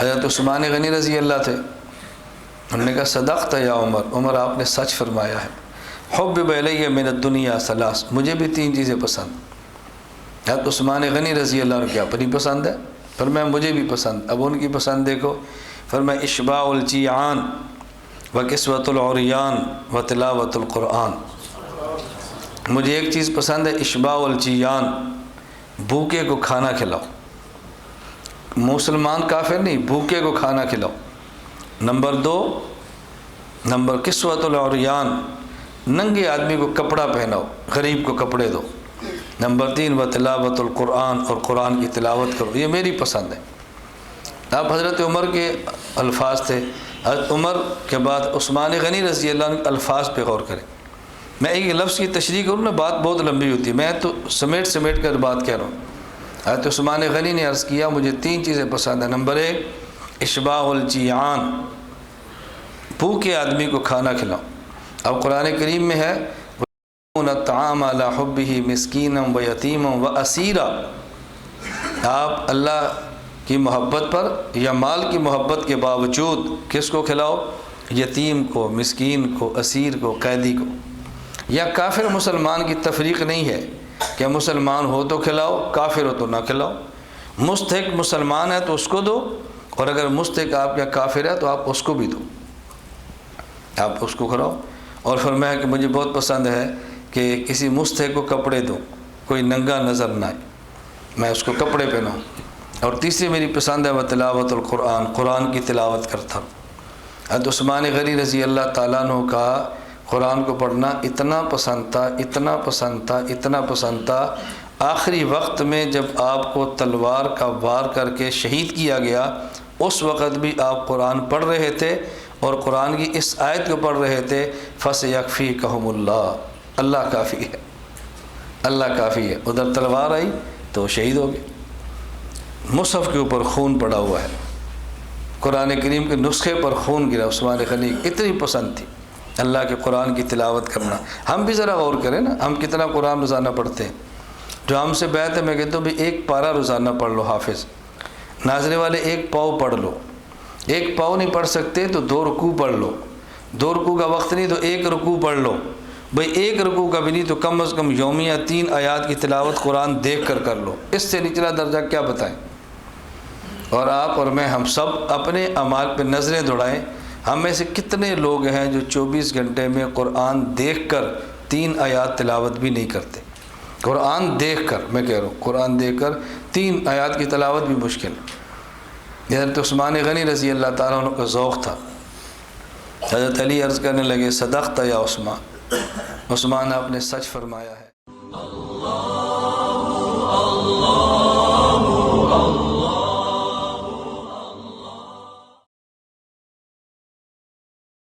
حضرت عثمان غنی رضی اللہ تھے، انہوں نے کہا صدقت یا عمر، عمر آپ نے سچ فرمایا ہے، حبب الی من الدنیا ثلاث، مجھے بھی 3 چیزیں پسند۔ حضرت عثمان غنی رضی اللہ عنہ کیا اپنی پسند ہے؟ فرمایا مجھے بھی پسند۔ اب ان کی پسند دیکھو، فرمایا اشباع الجیعان و کسوۃ العریان و تلاوت القرآن۔ مجھے ایک چیز پسند ہے، اشباع الجیعان، بھوکے کو کھانا کھلاؤ، مسلمان کافر نہیں، بھوکے کو کھانا کھلاؤ۔ نمبر 2، کسوۃ العریان، ننگے آدمی کو کپڑا پہناؤ، غریب کو کپڑے دو۔ نمبر 3، و تلاوت القرآن، اور قرآن کی تلاوت کرو، یہ میری پسند ہے۔ اب حضرت عمر کے الفاظ تھے، حضرت عمر کے بعد عثمان غنی رضی اللہ عنہ کے الفاظ پہ غور کریں۔ میں ایک لفظ کی تشریح کروں نا، بات بہت لمبی ہوتی ہے، میں تو سمیٹ کر بات کہہ رہا ہوں۔ حضرت عثمان غنی نے عرض کیا مجھے 3 چیزیں پسند ہیں۔ نمبر 1، اشباع الجیعان، بھوکے آدمی کو کھانا کھلاؤ۔ اب قرآن کریم میں ہے الطعام علی حبہ مسکینا و یتیما و اسیرا، آپ اللہ کی محبت پر یا مال کی محبت کے باوجود کس کو کھلاؤ؟ یتیم کو، مسکین کو، اسیر کو، قیدی کو۔ یا کافر مسلمان کی تفریق نہیں ہے کہ مسلمان ہو تو کھلاؤ، کافر ہو تو نہ کھلاؤ۔ مستحق مسلمان ہے تو اس کو دو، اور اگر مستحق آپ کا کافر ہے تو آپ اس کو بھی دو، آپ اس کو کھلاؤ۔ اور فرمایا کہ مجھے بہت پسند ہے کہ کسی مستحق کو کپڑے دو، کوئی ننگا نظر نہ آئے، میں اس کو کپڑے پہناؤں۔ اور تیسری میری پسند ہے وہ تلاوت القرآن، قرآن کی تلاوت کرتا ہوں۔ حضرت عثمان غنی رضی اللہ تعالیٰ عنہ کا قرآن کو پڑھنا اتنا پسند تھا، اتنا پسند تھا، اتنا پسند تھا، آخری وقت میں جب آپ کو تلوار کا وار کر کے شہید کیا گیا، اس وقت بھی آپ قرآن پڑھ رہے تھے، اور قرآن کی اس آیت کو پڑھ رہے تھے، فَسَيَكْفِيكَهُمُ اللَّهُ، اللہ کافی ہے، اللہ کافی ہے۔ ادھر تلوار آئی تو شہید ہو گئے، مصحف کے اوپر خون پڑا ہوا ہے، قرآن کریم کے نسخے پر خون گرا۔ عثمان غنی اتنی پسند تھی اللہ کے قرآن کی تلاوت کرنا۔ ہم بھی ذرا غور کریں نا، ہم کتنا قرآن روزانہ پڑھتے ہیں؟ جو ہم سے بیعت ہے، میں کہتا ہوں بھی 1 پارہ روزانہ پڑھ لو حافظ، ناظرے والے 1 پاؤ پڑھ لو، 1 پاؤ نہیں پڑھ سکتے تو 2 رکوع پڑھ لو، 2 رکوع کا وقت نہیں تو 1 رکوع پڑھ لو، بھئی 1 رکوع کا بھی نہیں تو کم از کم یومیہ 3 آیات کی تلاوت قرآن دیکھ کر لو، اس سے نچلا درجہ کیا بتائیں؟ اور آپ اور میں، ہم سب اپنے اعمال پہ نظریں دوڑائیں، ہم میں سے کتنے لوگ ہیں جو 24 گھنٹے میں قرآن دیکھ کر 3 آیات تلاوت بھی نہیں کرتے؟ قرآن دیکھ کر، میں کہہ رہا ہوں قرآن دیکھ کر 3 آیات کی تلاوت بھی مشکل۔ حضرت عثمان غنی رضی اللہ تعالیٰ عنہ کا ذوق تھا۔ حضرت علی عرض کرنے لگے صدقت یا عثمان، عثمان آپ نے سچ فرمایا ہے۔